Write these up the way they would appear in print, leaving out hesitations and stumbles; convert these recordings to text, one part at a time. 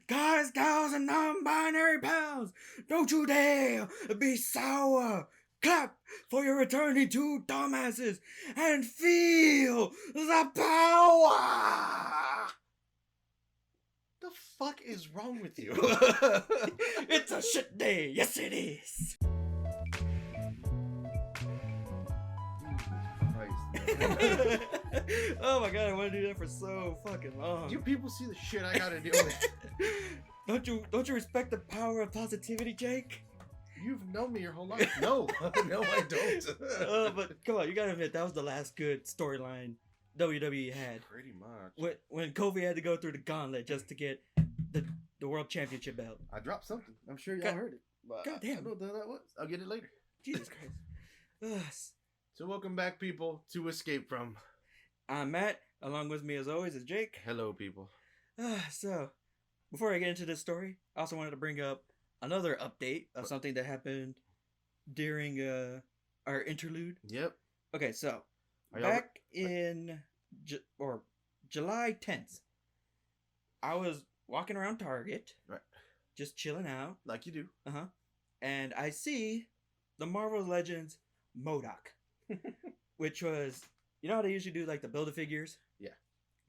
guys, gals, and non-binary pals, don't you dare be sour. Clap for your eternity, two dumbasses, and feel the power. The fuck is wrong with you? It's a shit day. Yes, it is. Oh my god, I want to do that for so fucking long. You people see the shit I gotta deal with. Don't you respect the power of positivity, Jake? You've known me your whole life. No, no, I don't. But come on, you gotta admit that was the last good storyline WWE had. Pretty much. When Kofi had to go through the gauntlet just to get the world championship belt. I dropped something. I'm sure y'all heard it. But God damn. I don't know what the hell that was. I'll get it later. Jesus Christ. Ugh. So welcome back, people, to Escape From. I'm Matt. Along with me, as always, is Jake. Hello, people. So, before I get into this story, I also wanted to bring up another update of something that happened during our interlude. Yep. Okay, so back in July 10th, I was walking around Target, right, just chilling out, like you do. And I see the Marvel Legends MODOK, which was, you know how they usually do like the Build-A-Figures? Yeah.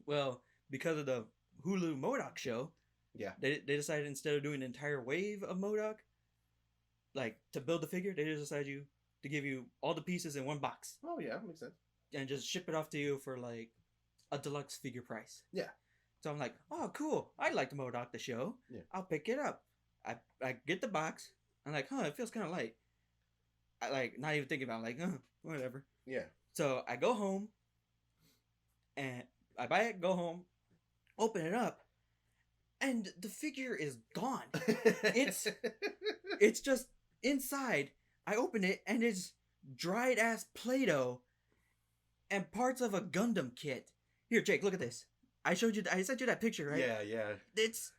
Well, because of the Hulu MODOK show, yeah, they decided instead of doing an entire wave of MODOK, like to build the figure, they just decided to give you all the pieces in one box. Oh yeah, makes sense. And just ship it off to you for like a deluxe figure price. Yeah. So I'm like, oh cool, I like the MODOK the show. Yeah. I'll pick it up. I get the box. I'm like, it feels kind of light. I like not even thinking about it, like, whatever. Yeah. So I go home and I buy it, go home, open it up, and the figure is gone. It's just inside. I open it and it's dried ass Play-Doh and parts of a Gundam kit. Here, Jake, look at this. I sent you that picture, right? Yeah, yeah. It's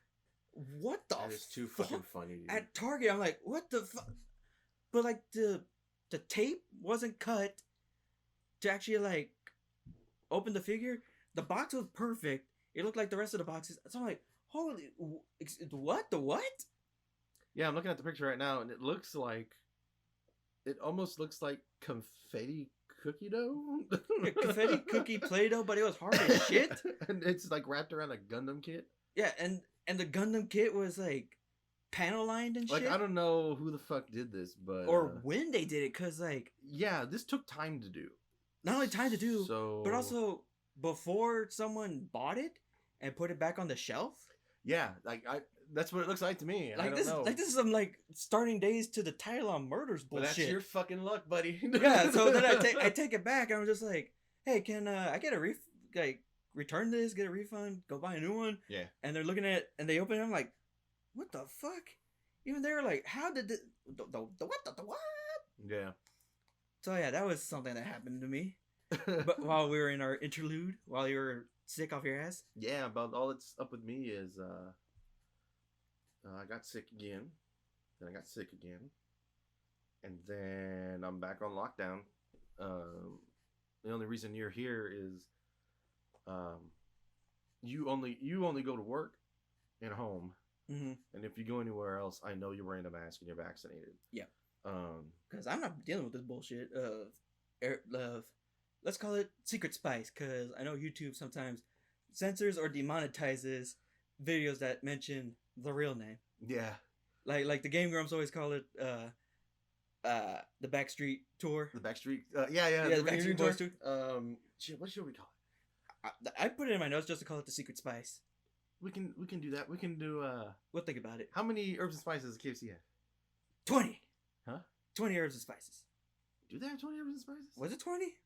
what the That is too fucking funny, dude. At Target, I'm like, what the fuck? But like the tape wasn't cut to actually like open the figure. The box was perfect. It looked like the rest of the boxes. So I'm like, holy, what? The what? Yeah, I'm looking at the picture right now, and it almost looks like confetti cookie dough. Confetti cookie Play-Doh, but it was hard as shit. And it's like wrapped around a Gundam kit. Yeah, and the Gundam kit was like panel lined and shit. Like, I don't know who the fuck did this, but or when they did it, because like, yeah, this took time to do. Not only time to do, so... but also before someone bought it and put it back on the shelf. Yeah, like that's what it looks like to me. Like, I don't know. Like this is some like starting days to the Tylon murders bullshit. But that's your fucking luck, buddy. Yeah. So then I take it back and I'm just like, hey, can I get a return this, get a refund, go buy a new one? Yeah. And they're looking at it and they open it. I'm like, what the fuck? Even they're like, how did the what? Yeah. So yeah, that was something that happened to me. But while we were in our interlude, while you were sick off your ass. Yeah, about all that's up with me is I got sick again. Then I got sick again. And then I'm back on lockdown. The only reason you're here is you only go to work and home. Mm-hmm. And if you go anywhere else, I know you're wearing a mask and you're vaccinated. Yeah. Because I'm not dealing with this bullshit of let's call it secret spice, because I know YouTube sometimes censors or demonetizes videos that mention the real name. Yeah. Like the Game Grumps always call it the Backstreet Tour. The Backstreet yeah, the Backstreet Boys Tour. Shit, what should we call it? I put it in my notes just to call it the secret spice. We can do that. We can do we'll think about it. How many herbs and spices does KFC have? 20. Huh? 20 herbs and spices. Do they have 20 herbs and spices? Was it 20?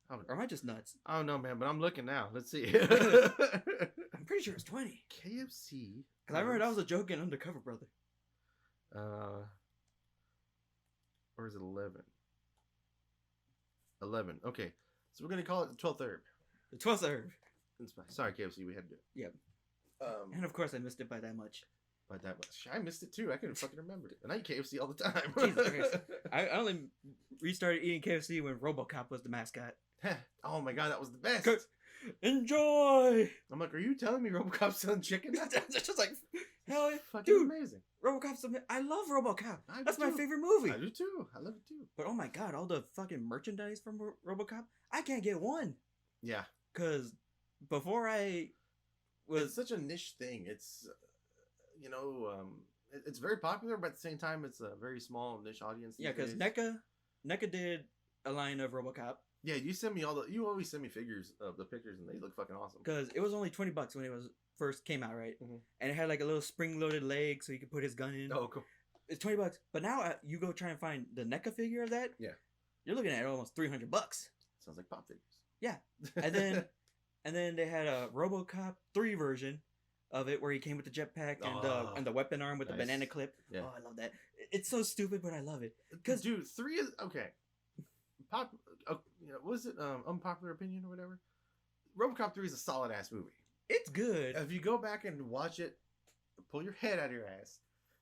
Or am I just nuts? I don't know, man, but I'm looking now. Let's see. I'm pretty sure it's 20. KFC. Because I remember that was a joke in Undercover Brother. Or is it 11? 11. Okay. So we're going to call it the 12th herb. The 12th herb. Sorry, KFC. We had to do it. Yep. And of course I missed it by that much. By that much. I missed it too. I couldn't fucking remember it. And I eat KFC all the time. Jesus Christ. I only restarted eating KFC when RoboCop was the mascot. Oh my god, that was the best. Enjoy! I'm like, are you telling me RoboCop's selling chicken? It's just like, Hell yeah. Fucking Dude, amazing. RoboCop's I love RoboCop. I do That's my too. favorite movie. I do too. I love it too. But oh my god, all the fucking merchandise from RoboCop, I can't get one. Yeah. Cause before I was It's such a niche thing. It's, it's very popular, but at the same time, it's a very small niche audience. yeah, because NECA did a line of RoboCop. Yeah, you always send me figures of the pictures, and they look fucking awesome. Because it was only $20 when it was first came out, right? Mm-hmm. And it had like a little spring-loaded leg, so you could put his gun in. Oh, cool. It's $20, but now you go try and find the NECA figure of that. Yeah, you're looking at almost $300. Sounds like pop figures. Yeah, and then they had a RoboCop 3 version of it where he came with the jetpack and the weapon arm with the banana clip. Yeah. Oh, I love that. It's so stupid, but I love it. Because dude, 3 is okay. What was it? Unpopular opinion or whatever. RoboCop 3 is a solid ass movie. It's good. If you go back and watch it, pull your head out of your ass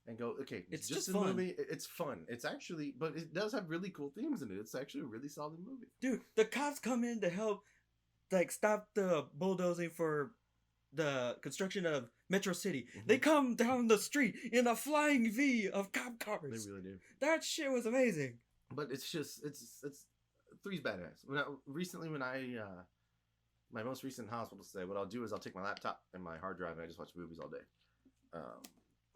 and go, okay, it's just a fun. movie. It's fun. It's actually, but it does have really cool themes in it. It's actually a really solid movie. Dude, the cops come in to help, like, stop the bulldozing for the construction of Metro City. Mm-hmm. They come down the street in a flying V of cop cars. They really do. That shit was amazing. But it's 3's badass. When I my most recent hospital stay, what I'll do is I'll take my laptop and my hard drive and I just watch movies all day.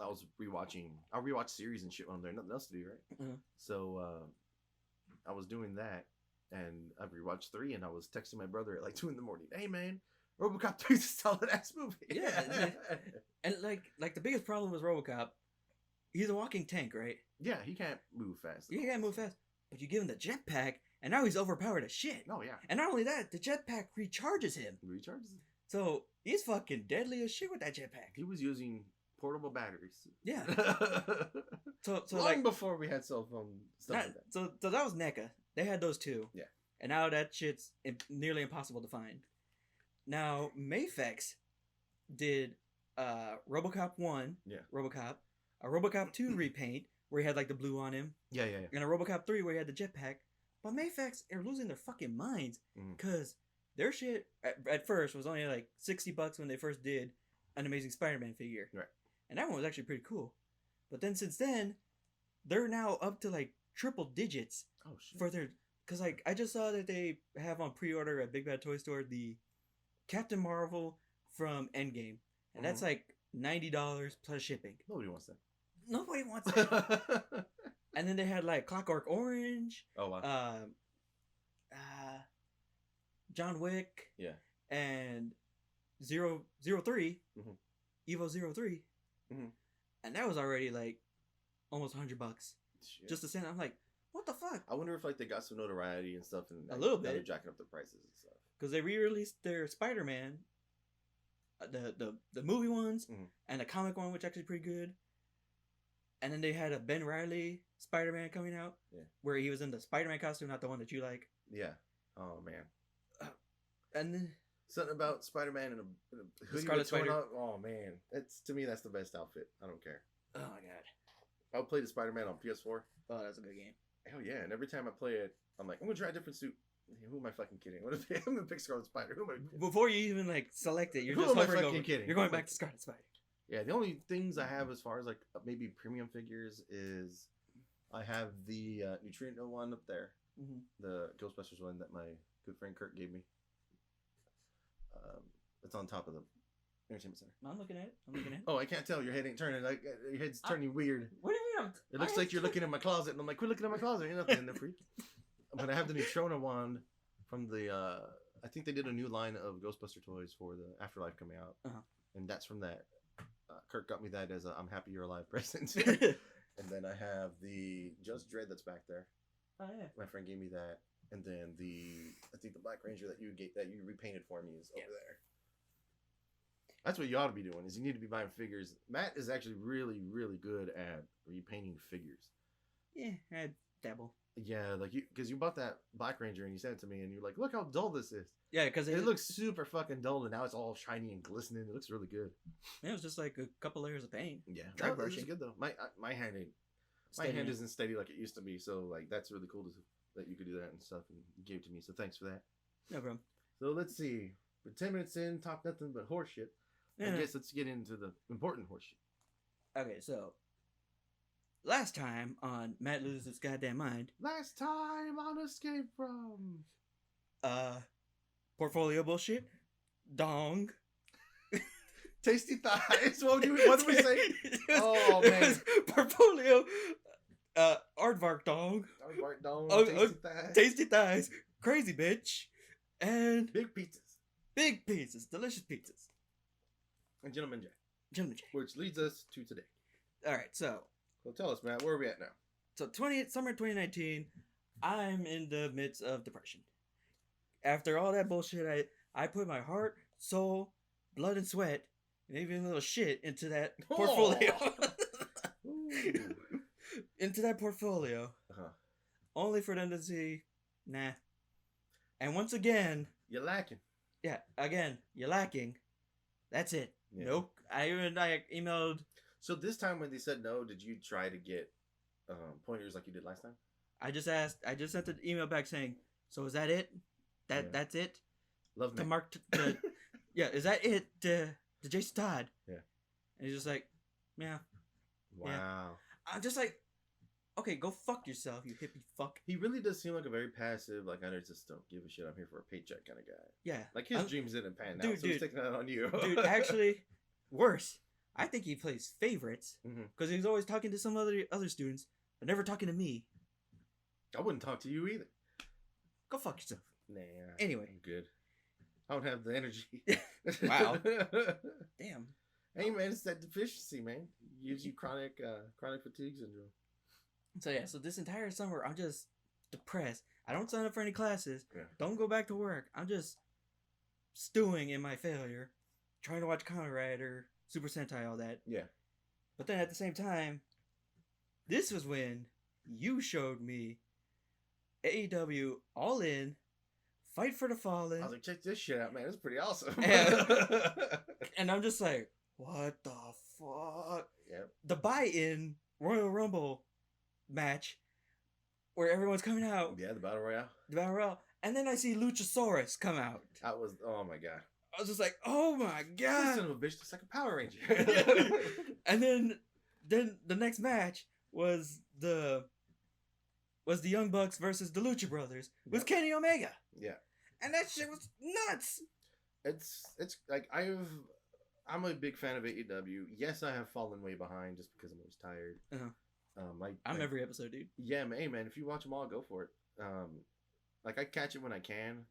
I'll rewatch series and shit when I'm there. Nothing else to do, right? Mm-hmm. So I was doing that, and I rewatched 3, and I was texting my brother at like 2 in the morning. Hey man, RoboCop 3 is a solid ass movie. Yeah, and like the biggest problem with RoboCop, he's a walking tank, right? Yeah, he can't move fast. He can't move fast, but you give him the jetpack, and now he's overpowered as shit. Oh yeah. And not only that, the jetpack recharges him. So he's fucking deadly as shit with that jetpack. He was using portable batteries. Yeah. so long like, before we had cell phone stuff like that. So that was NECA. They had those two. Yeah. And now that shit's nearly impossible to find. Now Mayfex did RoboCop 1. Yeah. RoboCop. A RoboCop 2 repaint where he had like the blue on him. Yeah. And a RoboCop 3 where he had the jetpack. But Mayfex are losing their fucking minds because their shit at first was only like $60 when they first did an Amazing Spider-Man figure. Right. And that one was actually pretty cool. But then since then, they're now up to like triple digits. Oh shit. For their, because like I just saw that they have on pre-order at Big Bad Toy Store the Captain Marvel from Endgame, and that's like $90 plus shipping. Nobody wants that. Nobody wants that. And then they had like Clockwork Orange. Oh wow. John Wick. Yeah. And 003. Evo 03. And that was already like almost $100 just to send. I'm like, what the fuck? I wonder if like they got some notoriety and stuff, and a little they're bit jacking up the prices and stuff because they re-released their Spider-Man, the movie ones and the comic one, which actually pretty good. And then they had a Ben Reilly Spider-Man coming out, where he was in the Spider-Man costume, not the one that you like. Yeah. Oh man. And then something about Spider-Man and a hoodie Scarlet Spider. Oh man, to me that's the best outfit. I don't care. Oh my god. I'll play the Spider-Man on PS4. Oh, that's a good game. Hell yeah! And every time I play it, I'm like, I'm gonna try a different suit. Who am I fucking kidding? What if I'm gonna pick Scarlet Spider? Who am I? Before you even like select it, you're Who just am I hovering fucking over. kidding? You're going back to Scarlet Spider. Yeah, the only things I have as far as like maybe premium figures is I have the Neutrino one up there, the Ghostbusters one that my good friend Kurt gave me. It's on top of the entertainment center. I'm looking at it. Oh, I can't tell. Your head ain't turning. Like your head's turning weird. What do you mean? It looks like you're looking in my closet, and I'm like, quit looking in my closet. Ain't nothing in there for you. But I have the Neutrona wand from the. I think they did a new line of Ghostbuster toys for the Afterlife coming out, and that's from that. Kurt got me that as a "I'm happy you're alive" present. And then I have the Just Dread that's back there. Oh yeah. My friend gave me that, and then I think the Black Ranger that you repainted for me is over there. That's what you ought to be doing. Is you need to be buying figures. Matt is actually really, really good at repainting figures. Yeah, I dabble. Yeah, like because you bought that Black Ranger and you sent it to me and you're like, look how dull this is. Yeah, because it looks super fucking dull and now it's all shiny and glistening. It looks really good. Yeah, it was just like a couple layers of paint. Yeah, dry that brushing. was good though. My hand ain't. My hand isn't steady like it used to be. So like that's really cool that you could do that and stuff and you gave it to me. So thanks for that. No problem. So let's see. We're 10 minutes in, talk nothing but horse shit. Yeah. I guess let's get into the important horse shit. Okay, so last time on Matt Loses His Goddamn Mind, Last time on Escape From. uh, portfolio bullshit, dong. Tasty Thighs. What did we say? Oh, It man. was portfolio, aardvark dong. Aardvark dong, Oh, Tasty Thighs. Tasty thighs, crazy bitch, and Big pizzas. big pizzas, delicious pizzas. And Gentleman Jack. Gentleman Jack. Which leads us to today. All right, so Tell us, Matt, where are we at now? summer 2019, I'm in the midst of depression. After all that bullshit, I put my heart, soul, blood, and sweat, and even a little shit into that portfolio. Ooh. Into that portfolio. Uh-huh. Only for them to see, nah. And once again, You're lacking. yeah, again, you're lacking. That's it. Yeah. Nope. I emailed. So this time when they said no, did you try to get pointers like you did last time? I just sent an email back saying, so is that it? That's it? Love To me. Mark, yeah, is that it? To Jason Todd? Yeah. And he's just like, yeah. Wow. I'm just like, okay, go fuck yourself, you hippie fuck. He really does seem like a very passive, like, I just don't give a shit, I'm here for a paycheck kind of guy. Yeah. Like, his dreams didn't pan out, Dude, so he's taking that on you. Dude, actually, worse. I think he plays favorites Mhm. because he's always talking to some other students, but never talking to me. I wouldn't talk to you either. Go fuck yourself. Nah. Anyway. I'm good. I don't have the energy. Wow. Damn. Hey, man, it's that deficiency, man. It gives you chronic fatigue syndrome. So yeah, so this entire summer I'm just depressed. I don't sign up for any classes. Yeah. Don't go back to work. I'm just stewing in my failure, trying to watch Kamen Rider, Super Sentai, all that. Yeah. But then at the same time, this was when you showed me AEW All In, Fight for the Fallen. I was like, check this shit out, man. It's pretty awesome. And I'm just like, what the fuck? Yep. The buy-in Royal Rumble match where everyone's coming out, Yeah, the Battle Royale. the Battle Royale, and then I see Luchasaurus come out. That was, oh my god. I was just like, oh my This god. son of a bitch looks like a Power Ranger. And then the next match was the Young Bucks versus the Lucha Brothers with Yep. Kenny Omega. Yeah. And that shit was nuts. It's like I'm a big fan of AEW. Yes, I have fallen way behind just because I'm always tired. Uh-huh. I'm like, every episode, dude. Yeah, man. Hey, man, if you watch them all, go for it. Like I catch it when I can.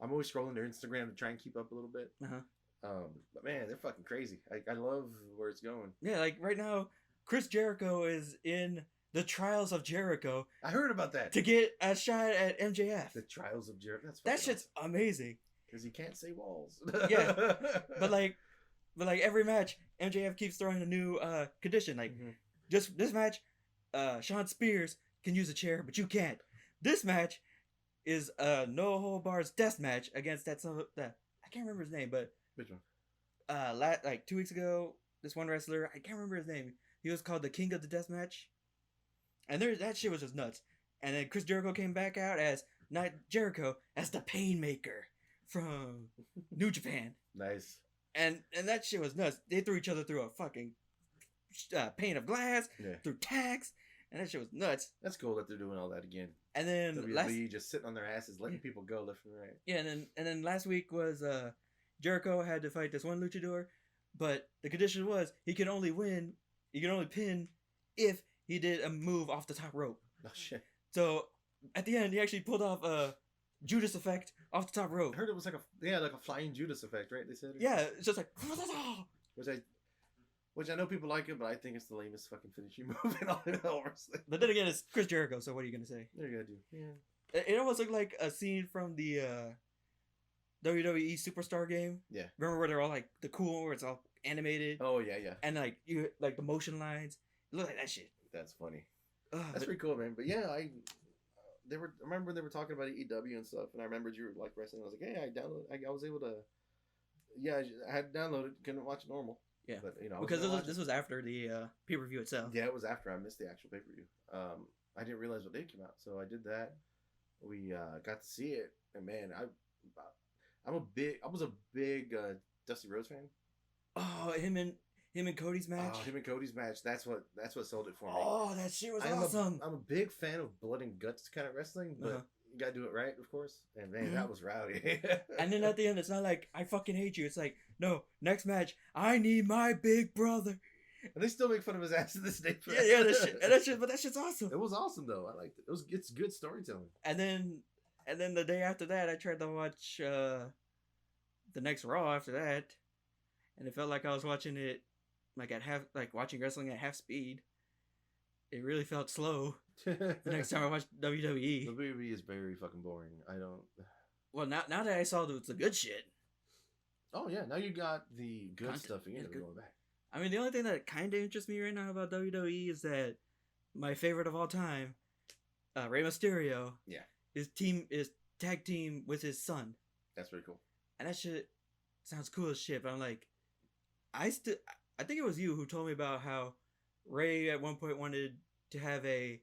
I'm always scrolling their Instagram to try and keep up a little bit. Uh-huh. But man, they're fucking crazy. I love where it's going. Yeah, like right now, Chris Jericho is in the Trials of Jericho I heard about that. to get a shot at MJF. The Trials of Jericho. That shit's amazing. because he can't say walls. Yeah. But like every match, MJF keeps throwing a new condition. Like Mhm. just this match, Sean Spears can use a chair, but you can't. This match is no hold bars death match against that I can't remember his name, but Which one? like 2 weeks ago, this one wrestler, I can't remember his name. He was called the King of the Death Match, and that shit was just nuts. And then Chris Jericho came back out as not Jericho, as the Painmaker from New Japan, Nice. and that shit was nuts. They threw each other through a fucking pane of glass, Yeah. through tacks, and that shit was nuts. That's cool that they're doing all that again. And then WWE just sitting on their asses, letting people go left and right. yeah, and then last week was Jericho had to fight this one luchador, but the condition was he could only pin if he did a move off the top rope. Oh shit! So at the end, he actually pulled off a Judas effect off the top rope. I heard it was like a flying Judas effect, right? They said it? Yeah, it's just like which I know people like it, but I think it's the lamest fucking finishing move in all wrestling. But then again, it's Chris Jericho, so what are you gonna say? They're gonna do. Yeah. It almost looked like a scene from the WWE Superstar game. Yeah. Remember where they're all like the cool, where it's all animated, Oh yeah, yeah. and like you like the motion lines. It looked like that shit. That's funny. Ugh, That's pretty cool, man. But yeah, I remember they were talking about AEW and stuff, and I remembered you were like wrestling. I was like, hey, I was able to. Yeah, I had downloaded, couldn't watch it normal. Yeah, but I was because gonna watch this was after the pay-per-view itself. Yeah, it was after I missed the actual pay per view. I didn't realize what day it came out, so I did that. We got to see it, and man, I was a big Dusty Rhodes fan. Oh, him Him and Cody's match. Oh, him and Cody's match. That's what sold it for me. Oh, that shit was awesome. I'm a big fan of blood and guts kind of wrestling, but you gotta do it right, of course. And man, that was rowdy. And then at the end, it's not like I fucking hate you. It's like, no, next match, I need my big brother. And they still make fun of his ass to this day. Yeah, but that shit's awesome. It was awesome though. I liked it. It's good storytelling. And then the day after that, I tried to watch the next Raw after that, and it felt like I was watching it watching wrestling at half speed. It really felt slow. The next time I watched WWE. WWE is very fucking boring. I don't. Well, now that I saw the good shit. Oh yeah, now you got the good Content. stuff again. Going back. I mean, the only thing that kind of interests me right now about WWE is that my favorite of all time, Rey Mysterio, is tag team with his son. That's pretty cool. And that shit sounds cool as shit. But I'm like, I think it was you who told me about how Ray at one point wanted to have a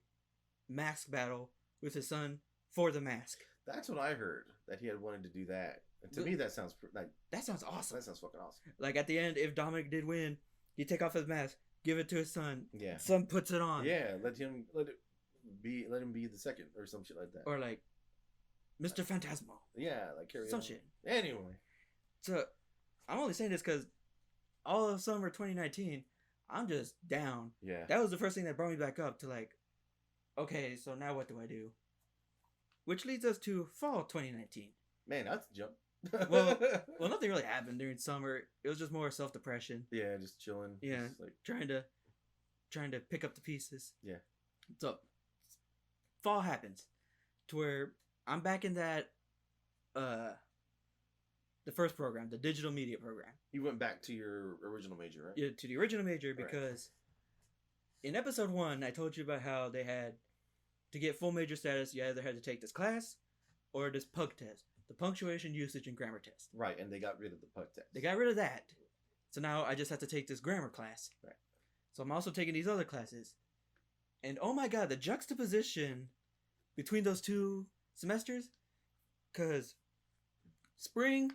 mask battle with his son for the mask. That's what I heard, that he had wanted to do that. And to me, that sounds like that sounds awesome. That sounds fucking awesome. Like at the end, if Dominic did win, he'd take off his mask, give it to his son. Yeah. Son puts it on. Yeah, let him be the second or some shit like that. Or like Mr. Phantasmo. Yeah, like carry some on. shit. Anyway. So I'm only saying this because all of summer 2019, I'm just down. Yeah. That was the first thing that brought me back up to like, okay, so now what do I do? Which leads us to fall 2019. Man, that's a jump. well, nothing really happened during summer. It was just more self-depression. Yeah, just chilling. Yeah, just like trying to pick up the pieces. Yeah. So fall happens to where I'm back in that the first program, the digital media program. You went back to your original major, right? Yeah, to the original major because in episode 1, I told you about how they had to get full major status, you either had to take this class or this PUG test, the punctuation, usage, and grammar test. Right, and they got rid of the PUG test. They got rid of that. So now I just have to take this grammar class. Right. So I'm also taking these other classes. And oh my god, the juxtaposition between those 2 semesters, because spring,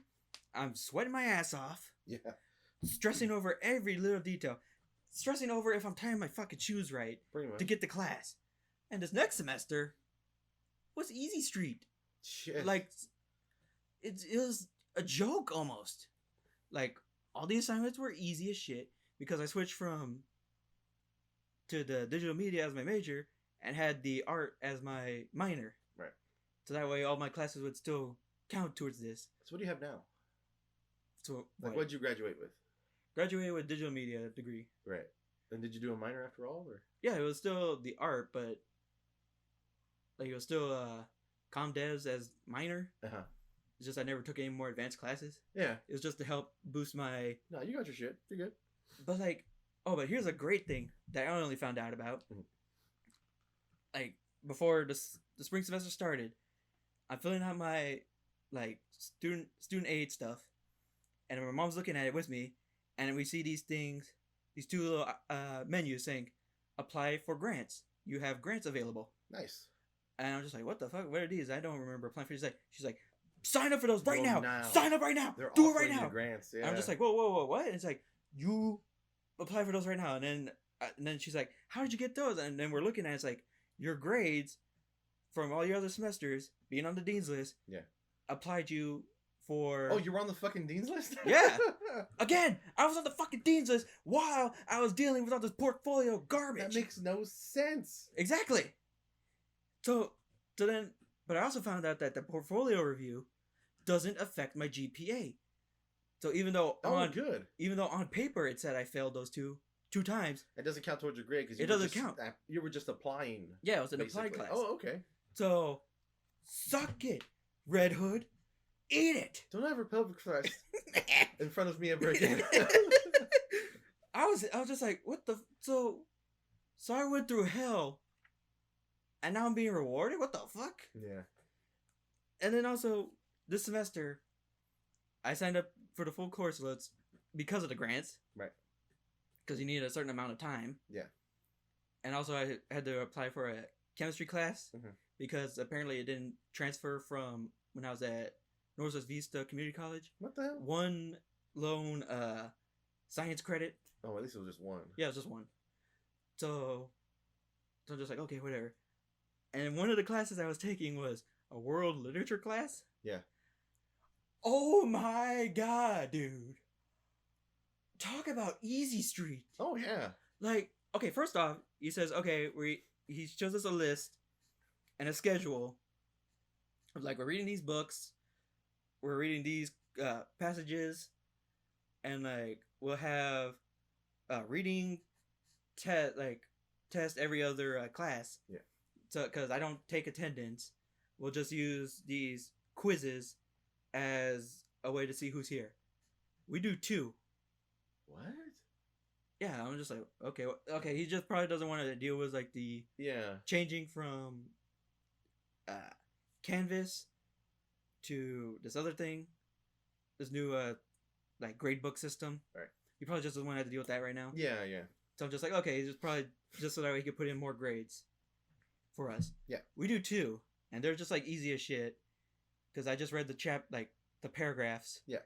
I'm sweating my ass off. Yeah. Stressing over every little detail. Stressing over if I'm tying my fucking shoes right to get to class. And this next semester was easy street. Shit. Like, it was a joke almost. Like, all the assignments were easy as shit because I switched to the digital media as my major and had the art as my minor. Right. So that way all my classes would still count towards this. So what do you have now? So like, what'd you graduate with? Graduated with digital media degree. Right. And did you do a minor after all, or? Yeah, it was still the art, but like it was still comm devs as minor. Uh-huh. It's just I never took any more advanced classes. Yeah. It was just to help boost my. No, you got your shit. You're good. But like, but here's a great thing that I only found out about. Mm-hmm. Like before the spring semester started, I'm filling out my like student aid stuff, and my mom's looking at it with me, and we see these things, these 2 little menus saying, "Apply for grants. You have grants available." Nice. And I'm just like, "What the fuck? What are these? I don't remember applying for these." She's like, "Sign up for those right now. Sign up right now. Do it right now." Grants. Yeah. And I'm just like, whoa, what? And it's like, you apply for those right now. And then she's like, "How did you get those?" And then we're looking at it, it's like, your grades from all your other semesters, being on the dean's list, applied you for... Oh, you were on the fucking dean's list? Yeah. Again, I was on the fucking dean's list while I was dealing with all this portfolio garbage. That makes no sense. Exactly. So then, but I also found out that the portfolio review doesn't affect my GPA. So even though on paper it said I failed those two times, it doesn't count towards your grade because it doesn't count. You were just applying. Yeah, it was an applied class. Oh, okay. So, suck it, Red Hood. Eat it. Don't ever public thrust in front of me ever again. I was just like, what the? So I went through hell, and now I'm being rewarded. What the fuck? Yeah. And then also this semester, I signed up for the full course loads because of the grants. Right. Because you need a certain amount of time. Yeah. And also I had to apply for a chemistry class because apparently it didn't transfer from when I was at Northwest Vista Community College. What the hell? One lone science credit Oh, at least it was just one. Yeah, it was just one. So I'm just like, okay, whatever. And one of the classes I was taking was a world literature class. Yeah. Oh my god, dude. Talk about easy street. Oh yeah. Like, okay, first off, he says, okay, he shows us a list and a schedule of like, we're reading these books, we're reading these passages, and like we'll have reading test every other class. Yeah. So because I don't take attendance, we'll just use these quizzes as a way to see who's here. We do 2. What? Yeah, I'm just like, okay. He just probably doesn't want to deal with like the changing from Canvas to this other thing, this new like grade book system. Right. He probably just doesn't want to have to deal with that right now. Yeah. So I'm just like, okay, he's just probably just so that way he could put in more grades for us. Yeah. We do 2, and they're just like easy as shit because I just read the paragraphs. Yeah.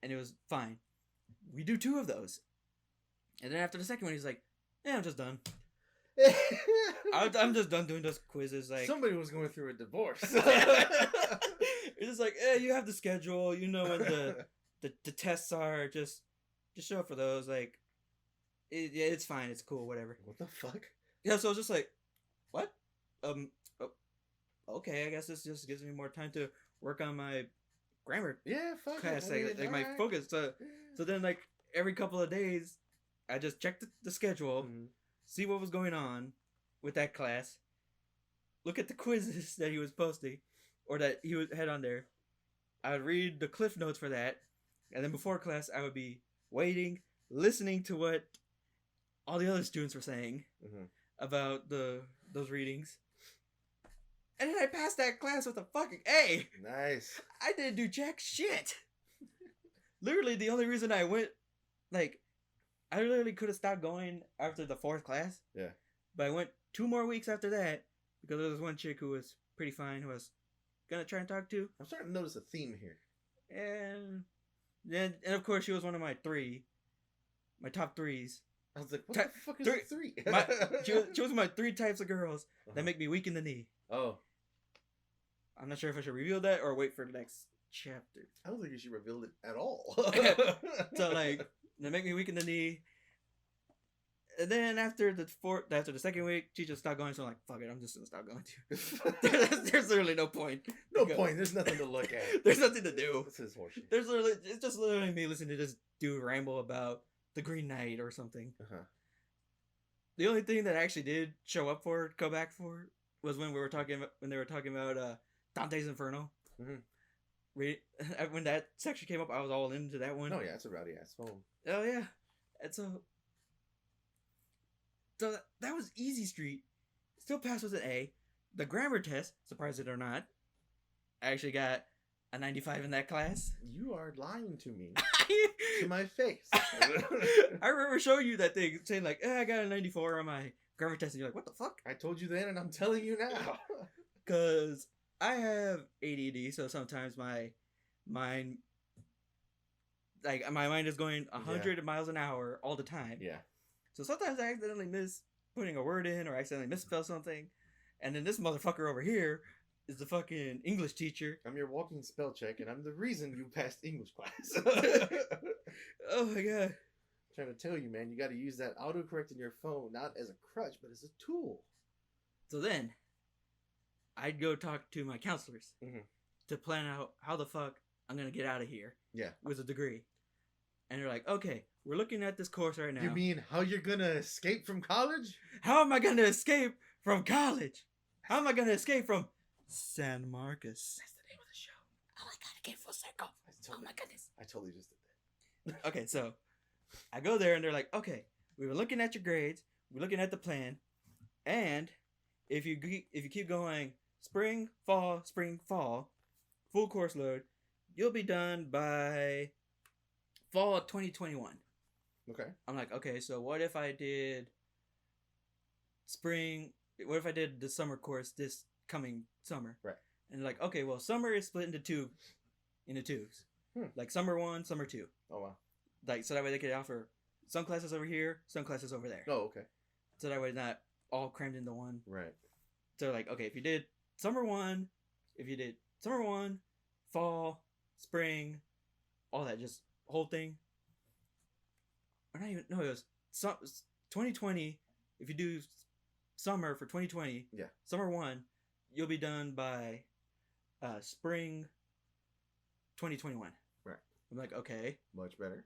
And it was fine. We do 2 of those. And then after the second one, he's like, yeah, I'm just done. I'm just done doing those quizzes. Like, somebody was going through a divorce. It's just like, you have the schedule. You know when the tests are. Just show up for those. Like, it's fine. It's cool. Whatever. What the fuck? Yeah, so I was just like, what? Okay, I guess this just gives me more time to work on my grammar. Yeah, fuck class, it. like my focus. So then, like, every couple of days, I just checked the schedule, see what was going on with that class, look at the quizzes that he was posting, or that he had on there. I would read the cliff notes for that, and then before class, I would be waiting, listening to what all the other students were saying about those readings. And then I passed that class with a fucking A. Nice. I didn't do jack shit. Literally, the only reason I went, like, I literally could have stopped going after the 4th class. Yeah. But I went 2 more weeks after that because there was one chick who was pretty fine, who I was gonna try and talk to. I'm starting to notice a theme here. And then, of course, she was one of my top 3s. I was like, what the fuck is a 3? She was my 3 types of girls that make me weak in the knee. Oh. I'm not sure if I should reveal that or wait for the next chapter. I don't think you should reveal it at all. So, like, they make me weak in the knee. And then after the 2nd week, she just stopped going. So I'm like, fuck it, I'm just gonna stop going too. There's literally no point. No point. There's nothing to look at. There's nothing to do. This is horseshit. It's just literally me listening to this dude ramble about the Green Knight or something. The only thing that I actually did go back for, was when they were talking about Dante's Inferno. When that section came up, I was all into that one. Oh yeah, it's a rowdy ass poem. Oh yeah, and so that was easy street. Still passed with an A. The grammar test, surprised it or not, I actually got a 95 in that class. You are lying to me. To my face. I remember showing you that thing, saying like, I got a 94 on my grammar test, and you're like, what the fuck? I told you then, and I'm telling you now. Because I have ADD, so sometimes my mind is going 100 miles an hour all the time. Yeah. So sometimes I accidentally miss putting a word in, or accidentally misspell something, and then this motherfucker over here is the fucking English teacher. I'm your walking spell check, and I'm the reason you passed English class. Oh my god. I'm trying to tell you, man, you got to use that autocorrect in your phone, not as a crutch, but as a tool. So then, I'd go talk to my counselors to plan out how the fuck I'm gonna get out of here. Yeah. With a degree. And they're like, okay, we're looking at this course right now. You mean how you're gonna escape from college? How am I gonna escape from college? How am I gonna escape from San Marcos? That's the name of the show. Oh my god, I came full circle. Oh my goodness. I totally just did that. Okay, so I go there and they're like, okay, we were looking at your grades, we're looking at the plan, and if you keep going spring, fall, full course load, you'll be done by fall of 2021. Okay. I'm like, okay, so what if I did what if I did the summer course this coming summer? Right. And like, okay, well, summer is split into twos. Like summer 1, summer 2. Oh wow. Like, so that way they could offer some classes over here, some classes over there. Oh, okay. So that way not all crammed into one. Right. So like, okay, if you did summer 1, fall, spring, all that, just whole thing. Or not even, no, it was 2020. If you do summer for 2020, yeah, summer 1, you'll be done by spring 2021. Right. I'm like, okay. Much better.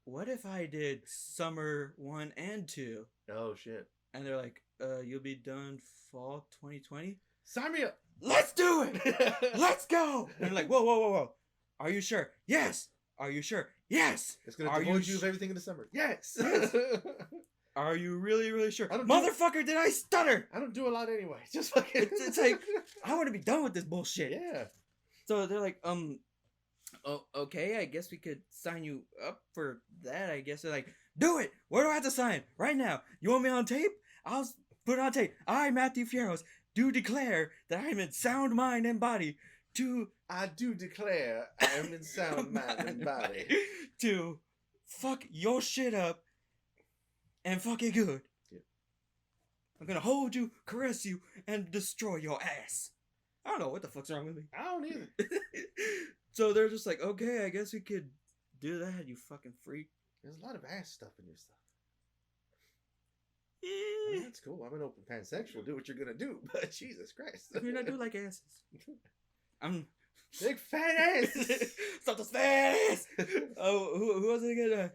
What if I did summer 1 and 2? Oh, shit. And they're like, you'll be done fall 2020? Sign me up. Let's do it. Let's go. And they're like, whoa. Are you sure? Yes. Are you sure? Yes. It's going to divulge you of everything in the summer. Yes. Are you really, really sure? Motherfucker, did I stutter? I don't do a lot anyway. Just fucking. It's like, I want to be done with this bullshit. Yeah. So they're like, oh, okay, I guess we could sign you up for that. I guess they're like, do it. Where do I have to sign? Right now. You want me on tape? I'll put it on tape. I, Matthew Fierros, do declare that I am in sound mind and body I do declare I am in sound mind and body. To fuck your shit up and fuck it good. Yeah. I'm gonna hold you, caress you, and destroy your ass. I don't know what the fuck's wrong with me. I don't either. So they're just like, okay, I guess we could do that, you fucking freak. There's a lot of ass stuff in your stuff. Yeah. I mean, that's cool. I'm an open pansexual. Do what you're gonna do. But Jesus Christ. I mean, I do like asses. I'm big fat ass. Stop the fat ass. Oh, who was it again?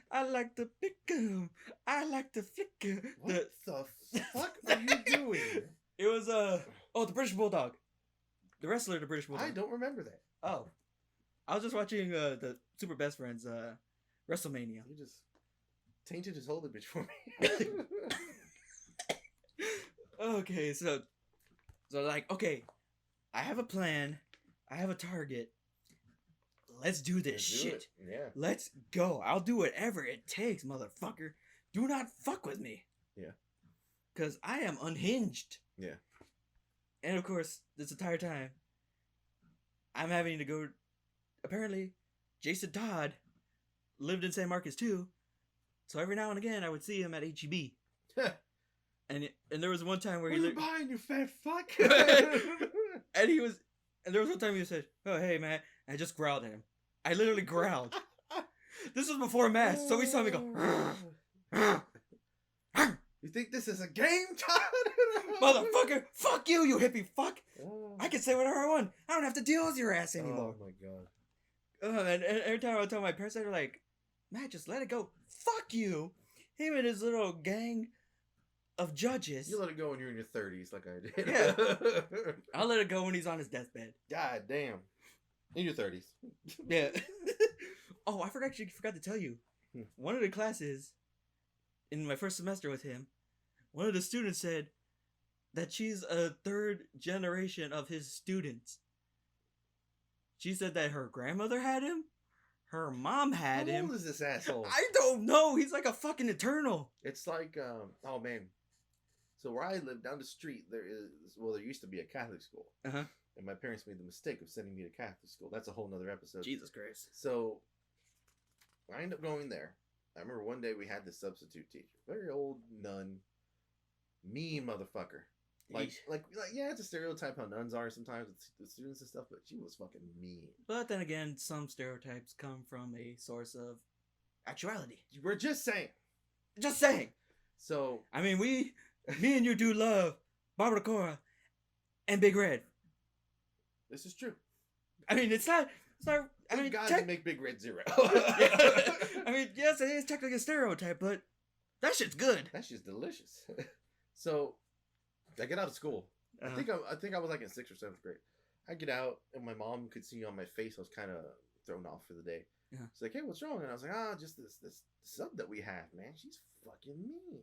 I like to pick 'em. I like to flick 'em. What the fuck are you doing? It was the British Bulldog, the wrestler, the British Bulldog. I don't remember that. Oh, I was just watching the Super Best Friends WrestleMania. You just tainted his whole image for me. Okay, so like, okay, I have a plan. I have a target. Let's do this shit. Yeah. Let's go. I'll do whatever it takes, motherfucker. Do not fuck with me. Yeah. Because I am unhinged. Yeah. And of course, this entire time, I'm having to go. Apparently, Jason Todd lived in San Marcos too. So every now and again, I would see him at HEB. And there was one time where what are you buying, you fat fuck? And there was one time he said, "Oh, hey, man," and I just growled at him. I literally growled. This was before mass, so we saw me go. You think this is a game, Todd? Motherfucker, fuck you, you hippie fuck. I can say whatever I want. I don't have to deal with your ass anymore. Oh my god. And every time I would tell my parents, they're like, "Matt, just let it go." Fuck you. Him and his little gang of judges. You let it go when you're in your 30s, like I did. Yeah. I'll let it go when he's on his deathbed. God damn. In your 30s. Yeah. Oh, I forgot to tell you. One of the classes in my first semester with him, one of the students said that she's a third generation of his students. She said that her grandmother had him, her mom had him. How old is this asshole? I don't know. He's like a fucking eternal. It's like, oh man. So where I live down the street, there used to be a Catholic school. Uh-huh. And my parents made the mistake of sending me to Catholic school. That's a whole nother episode. Jesus Christ. So I ended up going there. I remember one day we had this substitute teacher. Very old nun. Mean motherfucker. Like, yeah, it's a stereotype how nuns are sometimes with students and stuff, but she was fucking mean. But then again, some stereotypes come from a source of actuality. We're just saying. Just saying. So, I mean, me and you do love Barbara Cora and Big Red. This is true. I mean, it's not. I mean, God didn't make Big Red zero. I mean, yes, it is technically a stereotype, but that shit's good. That shit's delicious. So, I get out of school. I think I was like in 6th or 7th grade. I get out, and my mom could see on my face I was kind of thrown off for the day. Yeah. She's like, "Hey, what's wrong?" And I was like, just this sub that we have, man. She's fucking mean.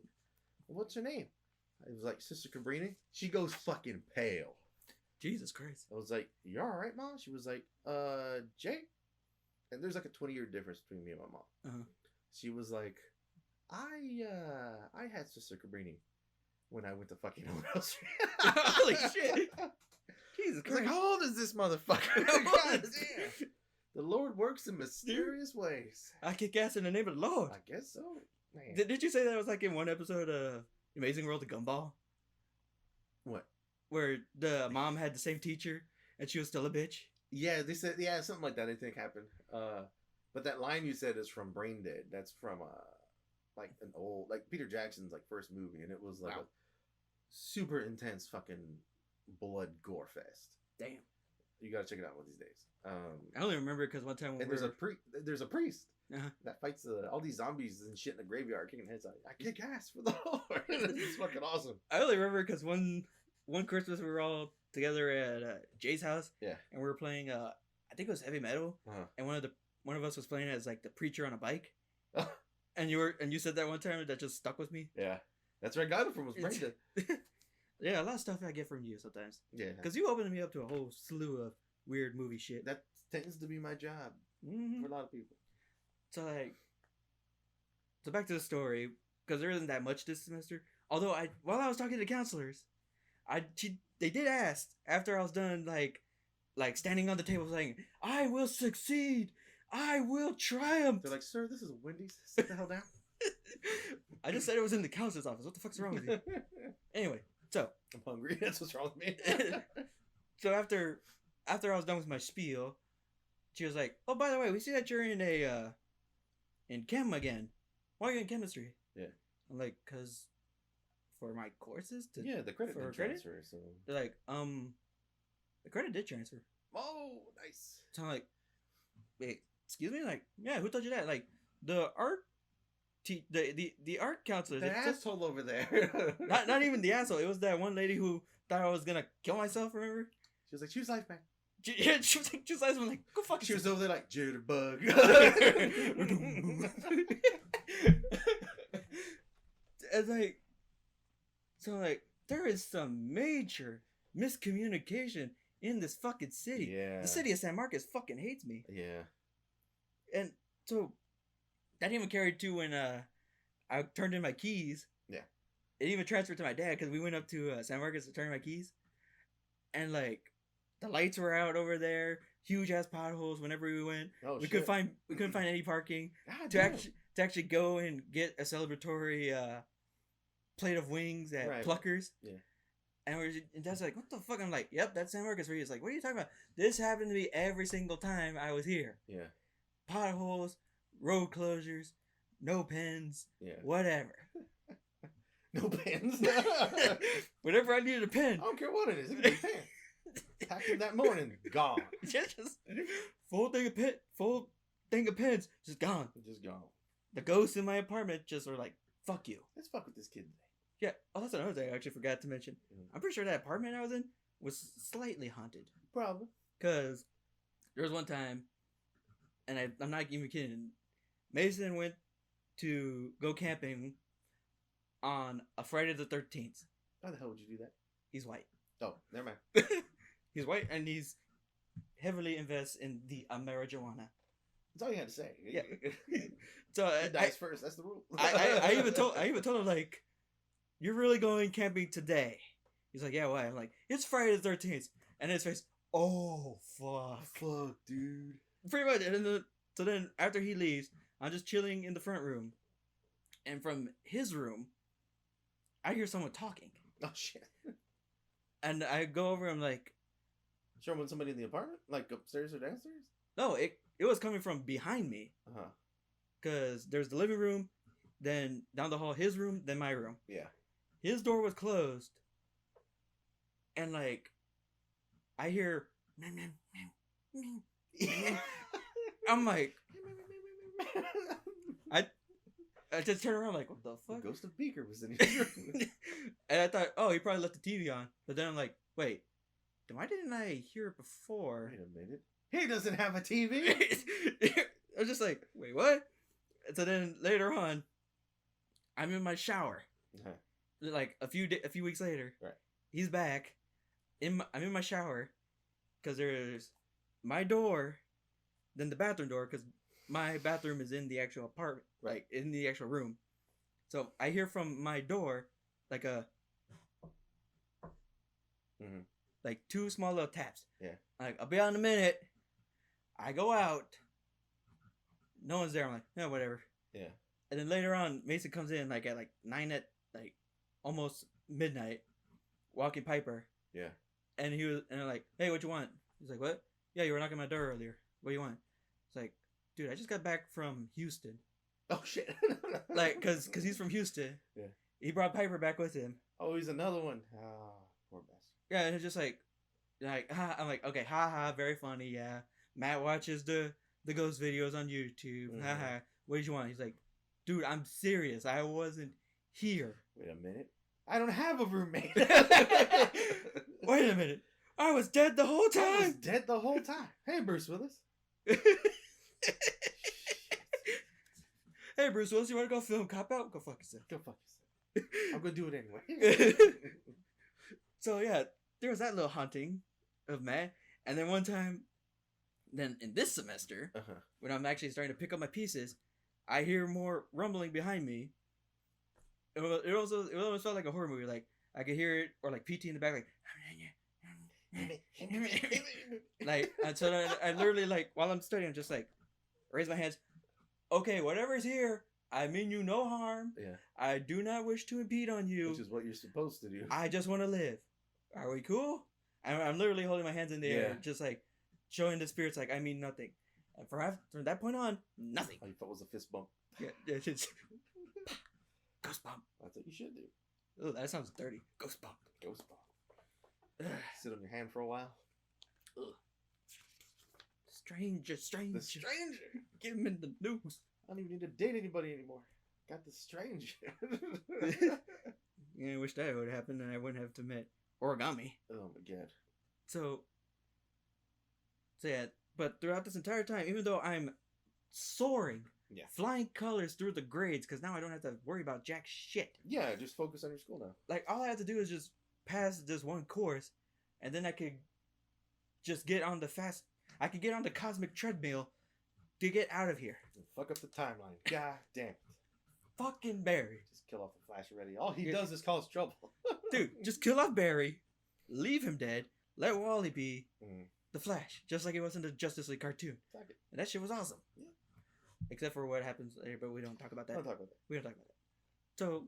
What's her name? It was like Sister Cabrini. She goes fucking pale. Jesus Christ. I was like, "You all right, Mom?" She was like, Jay." And there's like a 20-year difference between me and my mom. Uh-huh. She was like, I had Sister Cabrini when I went to fucking Old Street. Holy shit. Jesus I was Christ. like, how old is this motherfucker? God damn. The Lord works in mysterious ways. I kick ass in the name of the Lord. I guess so. Man. Did you say that was like in one episode of Amazing World of Gumball? What? Where the mom had the same teacher and she was still a bitch? Yeah, they said something like that. I think happened. But that line you said is from Brain Dead. That's from like an old Peter Jackson's like first movie, and it was like a super intense fucking blood gore fest. Damn. You gotta check it out one of these days. I only remember because one time when and there's a priest Uh-huh. that fights all these zombies and shit in the graveyard, kicking heads out. I kick ass for the Lord. It's fucking awesome. I only remember because one Christmas we were all together at Jay's house. Yeah. And we were playing I think it was heavy metal. Uh-huh. And one of us was playing as like the preacher on a bike. And you said that one time that just stuck with me. Yeah. That's where I got it from, was Brain Dead. Yeah, a lot of stuff I get from you sometimes. Yeah. Because you opened me up to a whole slew of weird movie shit. That tends to be my job for a lot of people. So back to the story, because there isn't that much this semester. Although while I was talking to counselors, they did ask after I was done like standing on the table saying, "I will succeed, I will triumph." They're like, "Sir, this is a Wendy's. Sit the hell down." I just said it was in the counselor's office. What the fuck's wrong with you? Anyway, so I'm hungry. That's what's wrong with me. So after I was done with my spiel, she was like, "Oh, by the way, we see that you're in chem again. Why are you in chemistry?" Yeah. I'm like, "Cause for my courses to yeah, the credit for did credit? transfer. So They're like, the credit did transfer." oh, nice. So I'm like, "Wait, excuse me? Like, yeah, who told you that? Like, the art, the art counselor, The asshole over there. not even the asshole. It was that one lady who thought I was gonna kill myself. Remember? She was like, "Choose life, man." Yeah, she was like, just I'm like, "Go fuck She was yourself." over there like jitterbug. And like, there is some major miscommunication in this fucking city. Yeah. The city of San Marcos fucking hates me. Yeah. And so that even carried to when I turned in my keys. Yeah. It even transferred to my dad because we went up to San Marcos to turn in my keys. And like the lights were out over there, huge ass potholes whenever we went. Oh, we shit. couldn't find any parking. God to damn. actually go and get a celebratory plate of wings at Right. Pluckers. Yeah. And Dad's like, "What the fuck?" I'm like, "Yep, that's San Marcos for you." He's like, "What are you talking about? This happened to me every single time I was here. Yeah. Potholes, road closures, no pens, Yeah. whatever. No pens. Whenever I needed a I pen, don't care what it is. It could be a pen. Packed them that morning. Gone. just full thing of pens, just gone. Just gone. The ghosts in my apartment just were like, "Fuck you." Let's fuck with this kid today. Yeah. Oh, that's another thing I actually forgot to mention. Mhm. I'm pretty sure that apartment I was in was slightly haunted. Probably. Because there was one time, and I'm not even kidding, Mason went to go camping on a Friday the 13th. How the hell would you do that? He's white. Oh, never mind. He's white, and he's heavily invests in the marijuana. That's all you had to say. Yeah. So He dies first. That's the rule. I even told him, like, "You're really going camping today?" He's like, "Yeah, why?" I'm like, "It's Friday the 13th." And his face, "Oh, fuck." Fuck, dude. Pretty much. And then after he leaves, I'm just chilling in the front room. And from his room, I hear someone talking. Oh, shit. And I go over, I'm like, Sure, when somebody in the apartment? Like upstairs or downstairs? no, it was coming from behind me. Uh-huh. Because there's the living room, then down the hall, his room, then my room. Yeah. His door was closed. And like, I hear, I'm like, I just turn around like, what the fuck? The ghost of Beaker was in his room. And I thought, oh, he probably left the TV on. But then I'm like, wait, why didn't I hear it before? Wait a minute. He doesn't have a TV. I was just like, wait, what? And so then later on, I'm in my shower. Uh-huh. Like a few weeks later, Right. He's back. I'm in my shower because there's my door, then the bathroom door because my bathroom is in the actual apartment, Right. like in the actual room. So I hear from my door like like two small little taps. Yeah. Like, "I'll be out in a minute." I go out. No one's there. I'm like, yeah, whatever. Yeah. And then later on, Mason comes in like at like 9 at like almost midnight, walking Piper. Yeah. And I'm like, hey, what you want? He's like, what? Yeah, you were knocking my door earlier. What do you want? It's like, dude, I just got back from Houston. Oh shit. Like, cause he's from Houston. Yeah. He brought Piper back with him. Oh, he's another one. Ah, poor bastard. Yeah, and it's just like, ha. I'm like, okay, ha, very funny. Yeah, Matt watches the ghost videos on YouTube. Mm-hmm. Ha. What did you want? He's like, dude, I'm serious. I wasn't here. Wait a minute. I don't have a roommate. Wait a minute. I was dead the whole time. I was dead the whole time. Hey, Bruce Willis. Hey, Bruce Willis, you want to go film Cop Out? Go fuck yourself. Go fuck yourself. I'm gonna do it anyway. So yeah, there was that little haunting of Matt, and then one time, then in this semester, when I'm actually starting to pick up my pieces, I hear more rumbling behind me. It almost felt like a horror movie. Like I could hear it, or like PT in the back, like and so I literally like while I'm studying, I'm just like raise my hands. Okay, whatever's here, I mean you no harm. Yeah. I do not wish to impede on you. Which is what you're supposed to do. I just want to live. Are we cool? I'm literally holding my hands in the air, just like showing the spirits like I mean nothing. And from that point on, nothing. All you felt was a fist bump. Yeah, it's just ghost bump. That's what you should do. Oh, that sounds dirty. Ghost bump. Ghost bump. Sit on your hand for a while. Ugh. Stranger. The stranger. Give him in the news. I don't even need to date anybody anymore. Got the stranger. Yeah, I wish that would happen and I wouldn't have to met Origami. Oh my god. So yeah, but throughout this entire time, even though I'm soaring, flying colors through the grades, because now I don't have to worry about jack shit. Yeah, just focus on your school now. Like, all I have to do is just pass this one course, and then I could just get on the cosmic treadmill to get out of here. And fuck up the timeline. God damn it. Fucking Barry. Just kill off the Flash already. All he does is cause trouble. Dude, just kill off Barry, leave him dead, let Wally be the Flash, just like it was in the Justice League cartoon. Exactly. And that shit was awesome. Yeah. Except for what happens later, but we don't talk about that. We don't talk about that. So,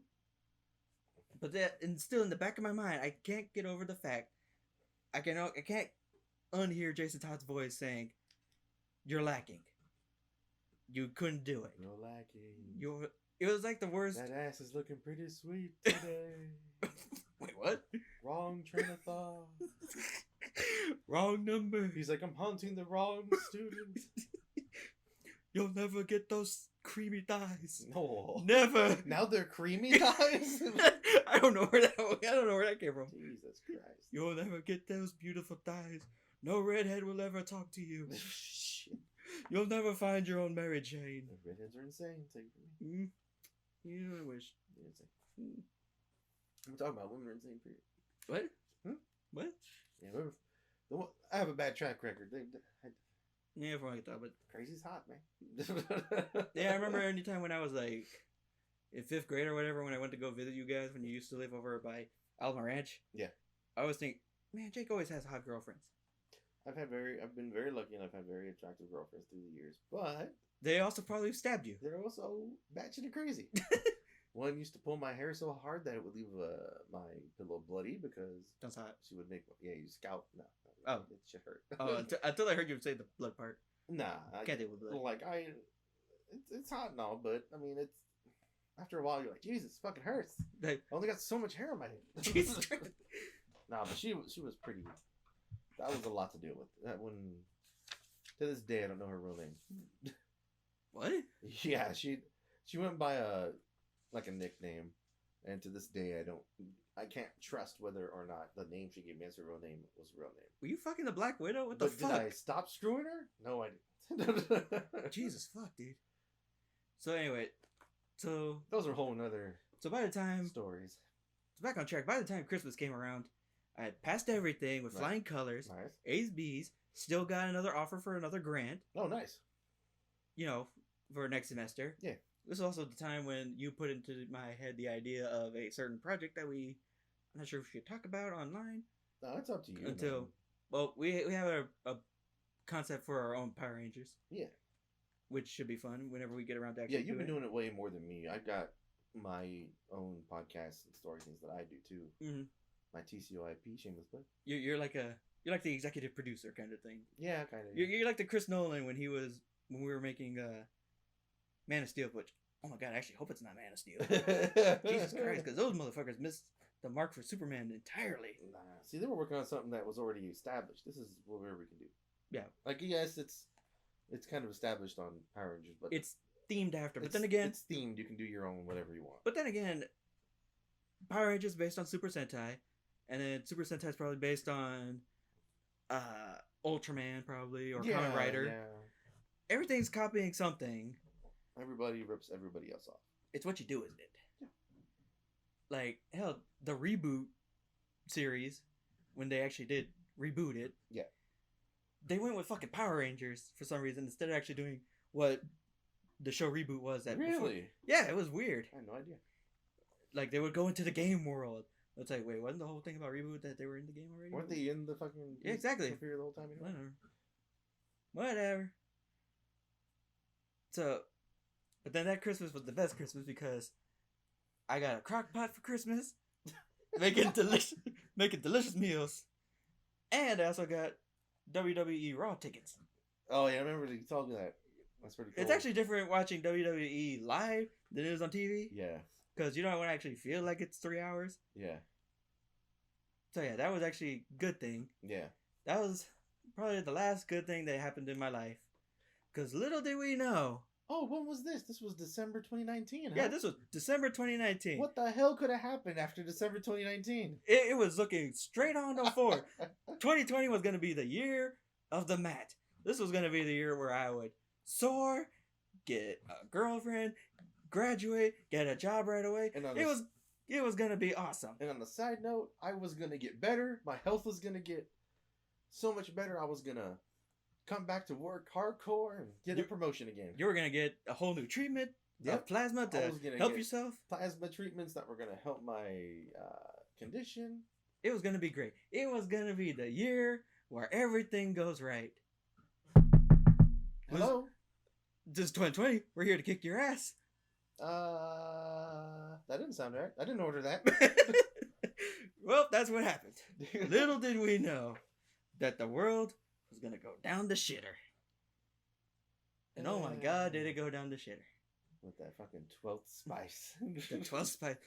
but that, and still in the back of my mind, I can't get over the fact I can't unhear Jason Todd's voice saying, "You're lacking. You couldn't do it. You're lacking. It was like the worst." That ass is looking pretty sweet today. Wait, what? Wrong train of thought. Wrong number. He's like, I'm haunting the wrong student. You'll never get those creamy thighs. No. Never. Now they're creamy thighs? I don't know where that came from. Jesus Christ. You'll never get those beautiful thighs. No redhead will ever talk to you. Shit. You'll never find your own Mary Jane. The redheads are insane. Take it from me. Yeah, I wish. They're insane. We're talking about women are insane, period. What? Hmm? What? Yeah, I have a bad track record. Yeah, everyone can talk about. Crazy's hot, man. Yeah, I remember any time when I was like in 5th grade or whatever, when I went to go visit you guys when you used to live over by Alma Ranch. Yeah. I always think, man, Jake always has hot girlfriends. I've been very lucky and I've had very attractive girlfriends through the years, but they also probably stabbed you. They're also batshit crazy. One used to pull my hair so hard that it would leave my pillow bloody because that's hot. She would make you scalp. No, it should hurt. Oh, until I heard you say the blood part. Nah, I can't deal with blood. Like it's hot and all, but I mean it's after a while you're like, Jesus, it fucking hurts. I only got so much hair on my head. Jesus. Nah, but she was pretty. That was a lot to deal with. That one, to this day, I don't know her real name. What? Yeah, she went by a nickname, and to this day, I can't trust whether or not the name she gave me as her real name was her real name. Were you fucking the Black Widow? What the fuck? Did I stop screwing her? No, I didn't. Jesus fuck, dude. So anyway, those are whole nother. So by the time stories. So back on track. By the time Christmas came around, I had passed everything with flying colors, nice. A's, B's, still got another offer for another grant. Oh, nice. For next semester. Yeah. This is also the time when you put into my head the idea of a certain project that I'm not sure if we should talk about online. No, it's up to you. Well, we have a concept for our own Power Rangers, Yeah. which should be fun whenever we get around to Yeah, actually you've been doing doing it way more than me. I've got my own podcasts and story things that I do too. it. Mm-hmm. My TCOIP, shameless plug. You're like the executive producer kind of thing. Yeah, kind of. You're like the Chris Nolan when we were making Man of Steel, which oh my god, I actually hope it's not Man of Steel. Jesus Christ, because those motherfuckers missed the mark for Superman entirely. Nah, see, they were working on something that was already established. This is whatever we can do. Yeah, like yes, it's kind of established on Power Rangers, but it's themed after. But then again, it's themed. You can do your own whatever you want. But then again, Power Rangers based on Super Sentai, and then Super Sentai is probably based on Ultraman, probably, or Kamen Rider. Yeah. Everything's copying something. Everybody rips everybody else off. It's what you do, isn't it? Yeah. Like hell, the reboot series, when they actually did reboot it, yeah, they went with fucking Power Rangers for some reason instead of actually doing what the show reboot was. That really? Before. Yeah, it was weird. I had no idea. Like they would go into the game world. It's like, wait, wasn't the whole thing about reboot that they were in the game already? Weren't they in the fucking exactly the whole time? Anyway? Whatever. So, but then that Christmas was the best Christmas because I got a crock pot for Christmas, making delicious meals, and I also got WWE Raw tickets. Oh yeah, I remember you told me that. That's pretty cool. It's actually different watching WWE live than it is on TV. Yeah. Because you don't want to actually feel like it's 3 hours. Yeah. So yeah, that was actually a good thing. Yeah. That was probably the last good thing that happened in my life. Because little did we know. Oh, when was this? This was December 2019, huh? Yeah, this was December 2019. What the hell could have happened after December 2019? It was looking straight on to forward. 2020 was going to be the year of the mat. This was going to be the year where I would soar, get a girlfriend, graduate, get a job right away. And it was going to be awesome. And on the side note, I was going to get better. My health was going to get so much better. I was going to come back to work hardcore and get a promotion again. You were going to get a whole new treatment of plasma to help yourself. Plasma treatments that were going to help my condition. It was going to be great. It was going to be the year where everything goes right. Hello? This is 2020. We're here to kick your ass. That didn't sound right. I didn't order that. Well, that's what happened. Little did we know that the world was going to go down the shitter. And oh my god, did it go down the shitter. With that fucking 12th spice. The 12th spice.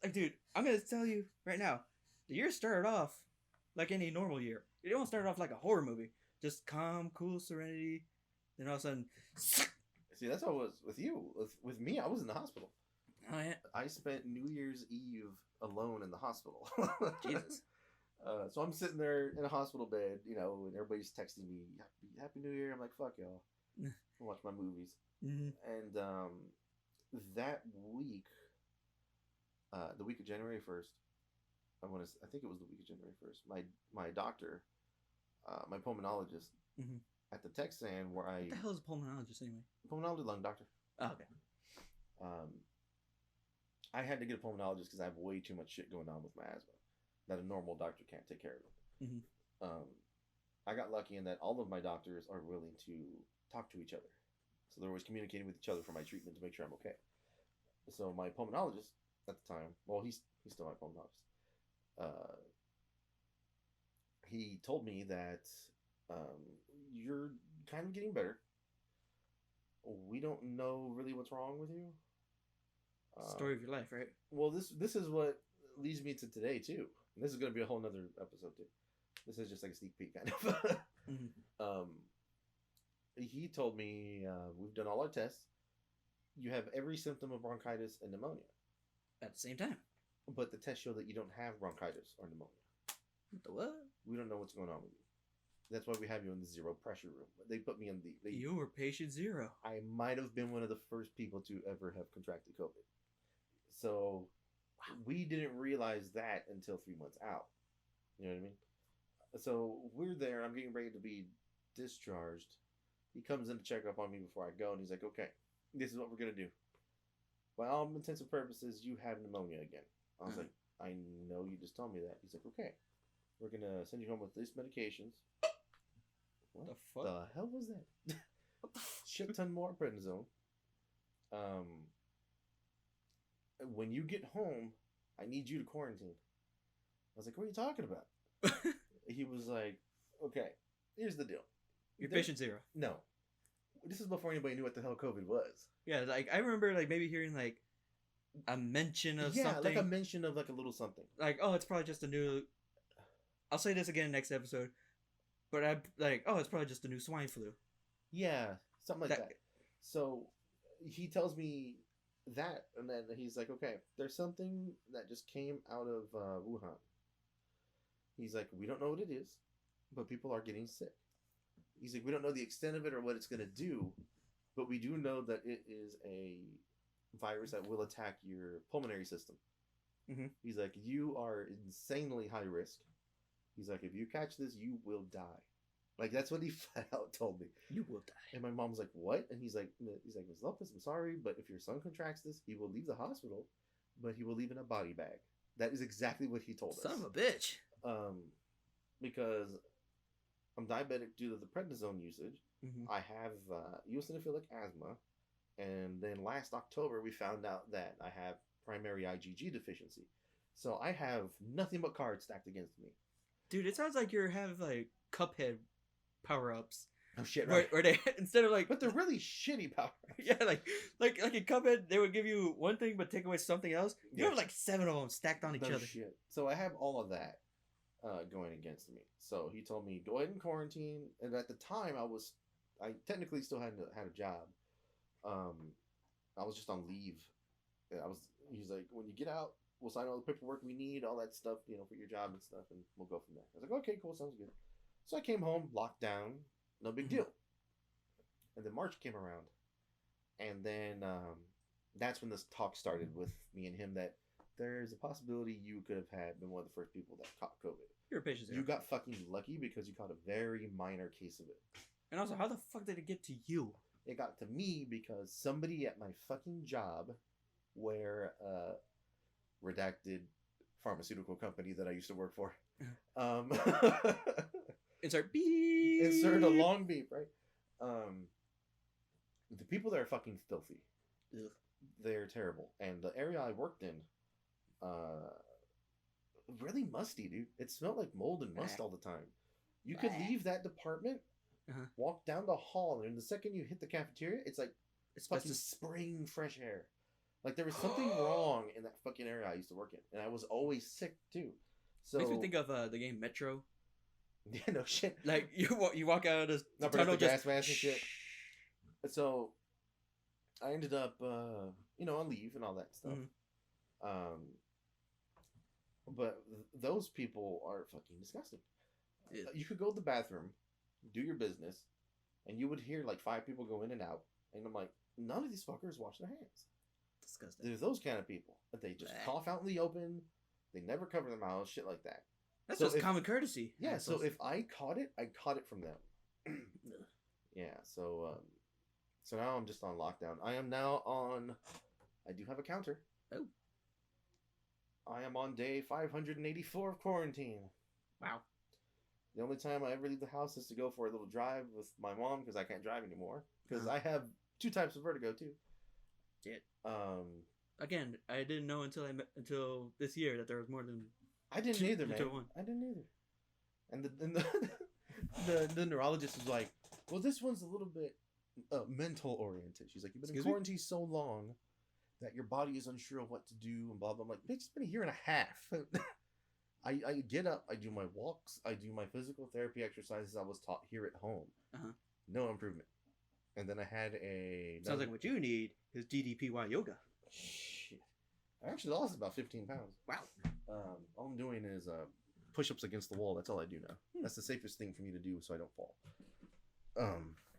Like, dude, I'm going to tell you right now, the year started off like any normal year. It don't start off like a horror movie. Just calm, cool, serenity. Then all of a sudden... See, that's how it was with you. With me, I was in the hospital. Oh, yeah? I spent New Year's Eve alone in the hospital. Jesus. So I'm sitting there in a hospital bed, you know, and everybody's texting me, Happy New Year. I'm like, fuck y'all. I'll watch my movies. Mm-hmm. And that week, the week of January 1st, I think it was the week of January 1st, my doctor, my pulmonologist, mm-hmm. at the Texan where What the hell is a pulmonologist anyway? Pulmonology lung doctor. Oh, okay. I had to get a pulmonologist because I have way too much shit going on with my asthma that a normal doctor can't take care of. Mm-hmm. I got lucky in that all of my doctors are willing to talk to each other. So they're always communicating with each other for my treatment to make sure I'm okay. So my pulmonologist at the time, well, he's still my pulmonologist. He told me that you're kind of getting better. We don't know really what's wrong with you. Story of your life, right? Well, this is what leads me to today too. And this is going to be a whole nother episode too. This is just like a sneak peek kind of. Mm-hmm. He told me we've done all our tests. You have every symptom of bronchitis and pneumonia at the same time. But the tests show that you don't have bronchitis or pneumonia. What the what? We don't know what's going on with you. That's why we have you in the zero pressure room. They put me in the... You were patient zero. I might have been one of the first people to ever have contracted COVID. So we didn't realize that until 3 months out. You know what I mean? So we're there. I'm getting ready to be discharged. He comes in to check up on me before I go, and he's like, okay, this is what we're going to do. By all intents and purposes, you have pneumonia again. I was like, I know you just told me that. He's like, okay, we're going to send you home with these medications. what The fuck? the hell was that? What the fuck? Shit ton more prednisone. When you get home, I need you to quarantine. I was like, what are you talking about? He was like, okay, here's the deal. You're patient zero. No. This is before anybody knew what the hell COVID was. Yeah, like I remember like maybe hearing like a mention of something. Like a mention of like a little something. Like, oh, it's probably just a new. I'll say this again next episode, but I like, oh, it's probably just a new swine flu. Yeah, something like that. So he tells me that, and then he's like, okay, there's something that just came out of Wuhan. He's like, we don't know what it is, but people are getting sick. He's like, we don't know the extent of it or what it's going to do, but we do know that it is a virus that will attack your pulmonary system. Mm-hmm. He's like, you are insanely high risk. He's like, if you catch this, you will die. Like, that's what he flat out told me. You will die. And my mom was like, what? And he's like, Ms. Lopez, I'm sorry, but if your son contracts this, he will leave the hospital, but he will leave in a body bag. That is exactly what he told us. Son of a bitch. Because I'm diabetic due to the prednisone usage. Mm-hmm. I have eosinophilic asthma. And then last October, we found out that I have primary IgG deficiency. So I have nothing but cards stacked against me. Dude, it sounds like you have like Cuphead power-ups. Oh shit! Right. Where they instead of like, but they're really shitty power. Yeah, like in Cuphead, they would give you one thing but take away something else. You have like 7 of them stacked on each other. Shit. So I have all of that going against me. So he told me go ahead and quarantine. And at the time, I technically still had a job. I was just on leave. He's like, when you get out, we'll sign all the paperwork we need, all that stuff, for your job and stuff, and we'll go from there. I was like, okay, cool, sounds good. So I came home, locked down, no big deal. And then March came around, and then that's when this talk started with me and him that there's a possibility you could have been one of the first people that caught COVID. You're a patient zero. You got fucking lucky because you caught a very minor case of it. And also, how the fuck did it get to you? It got to me because somebody at my fucking job, where redacted pharmaceutical company that I used to work for, insert beep. Insert a long beep, right? The people there are fucking filthy. Ugh. They're terrible, and the area I worked in, really musty, dude. It smelled like mold and must all the time. You could leave that department, walk down the hall, and the second you hit the cafeteria, it's like it's fucking spraying fresh air. Like there was something wrong in that fucking area I used to work in, and I was always sick too. So makes me think of the game Metro. Yeah, no shit. Like you walk out of the tunnel, gas mask and shit. So I ended up, on leave and all that stuff. Mm-hmm. But those people are fucking disgusting. Yeah. You could go to the bathroom, do your business, and you would hear like 5 people go in and out. And I'm like, none of these fuckers wash their hands. Disgusting. There's those kind of people. But they just cough out in the open. They never cover their mouths, shit like that. That's just common courtesy. Yeah, so if I caught it from them. Yeah, so now I'm just on lockdown. I am now on... I do have a counter. Oh. I am on day 584 of quarantine. Wow. The only time I ever leave the house is to go for a little drive with my mom because I can't drive anymore. Because I have 2 types of vertigo too. Shit. Again, I didn't know until this year that there was more than. I didn't either, man. I didn't either. And the neurologist was like, "Well, this one's a little bit mental oriented." She's like, "You've been in quarantine so long that your body is unsure of what to do and blah blah." I'm like, "Bitch, it's been a year and a half." I get up, I do my walks, I do my physical therapy exercises I was taught here at home. No improvement. And then I had Sounds like what you need is DDPY yoga. Shit. I actually lost about 15 pounds. Wow. All I'm doing is push-ups against the wall. That's all I do now. That's the safest thing for me to do so I don't fall.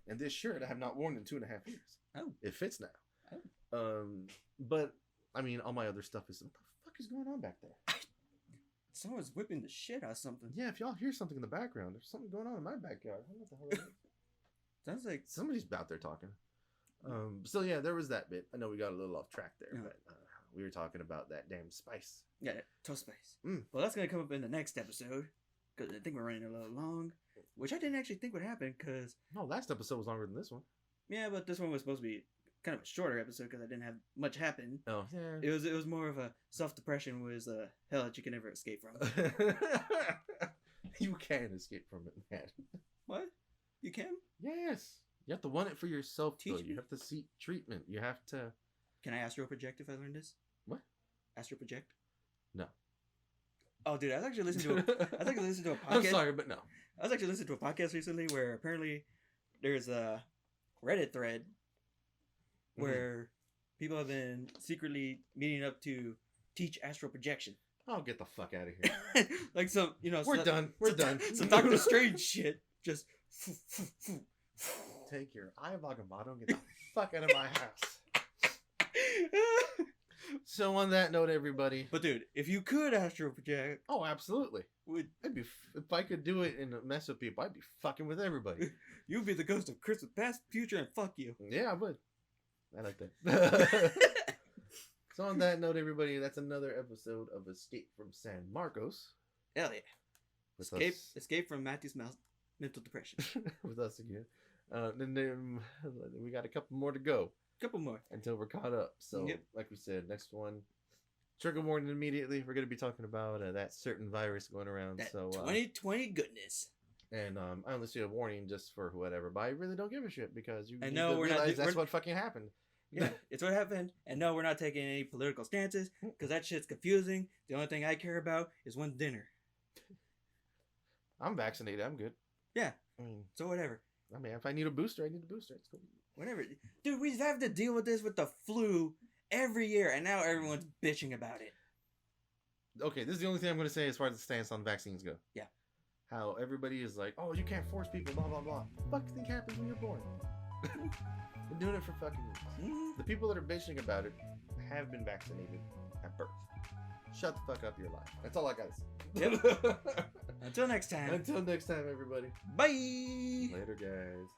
And this shirt I have not worn in 2.5 years. Oh. It fits now. Oh. But, I mean, all my other stuff is... What the fuck is going on back there? Someone's whipping the shit out of something. Yeah, if y'all hear something in the background, there's something going on in my backyard. I don't know what the hell that is. Sounds like somebody's out there talking. So yeah, there was that bit. I know we got a little off track there, but we were talking about that damn spice. Yeah, toast spice. Well, that's gonna come up in the next episode. because I think we're running a little long, which I didn't actually think would happen because No, last episode was longer than this one. yeah, but this one was supposed to be kind of a shorter episode because I didn't have much happen. Oh, yeah. It was more of a self-depression was hell that you can never escape from. You can escape from it, man. What? You can? Yes. You have to want it for yourself, though. Teach me. You have to seek treatment. You have to... Can I astral project if I learn this? What? Astral project? No. Oh, dude, I was actually listening to a podcast. I'm sorry, but no. I was actually listening to a podcast recently where apparently there's a Reddit thread where people have been secretly meeting up to teach astral projection. Oh, get the fuck out of here. Like some, you know, We're done. We're done. Some Doctor Strange shit. Just take your eye Vagabondo and get the fuck out of my house. So on that note, everybody. But dude, if you could astral project, Oh, absolutely. would If I could do it and mess with people, I'd be fucking with everybody. you'd be the ghost of Christmas past, future, and fuck you. Yeah, I would. I like that. So on that note, everybody, that's another episode of Escape from San Marcos. Hell yeah. With Escape from Matthew's mental depression. with us again. Then we got a couple more to go Couple more. until we're caught up. So, Yep. like we said, next one, trigger warning immediately. We're going to be talking about that certain virus going around. That So 2020 goodness. And I only see a warning just for whatever, but I really don't give a shit because you I need know to we're not- realize that's we're- what fucking happened. Yeah, it's what happened. And no, we're not taking any political stances because that shit's confusing. The only thing I care about is one dinner. I'm vaccinated. I'm good. Yeah. I mean, So whatever. if I need a booster, I need a booster. It's cool. Whatever. Dude, we have to deal with this with the flu every year, and now everyone's bitching about it. Okay, this is the only thing I'm going to say as far as the stance on vaccines go. Yeah. How everybody is like, oh, you can't force people, blah, blah, blah. What the fuck think happens when you're born? Been doing it for fucking years. Mhm. The people that are bitching about it have been vaccinated at birth. Shut the fuck up your life. That's all I got to say. Until next time. Until next time, everybody. Bye. Later, guys.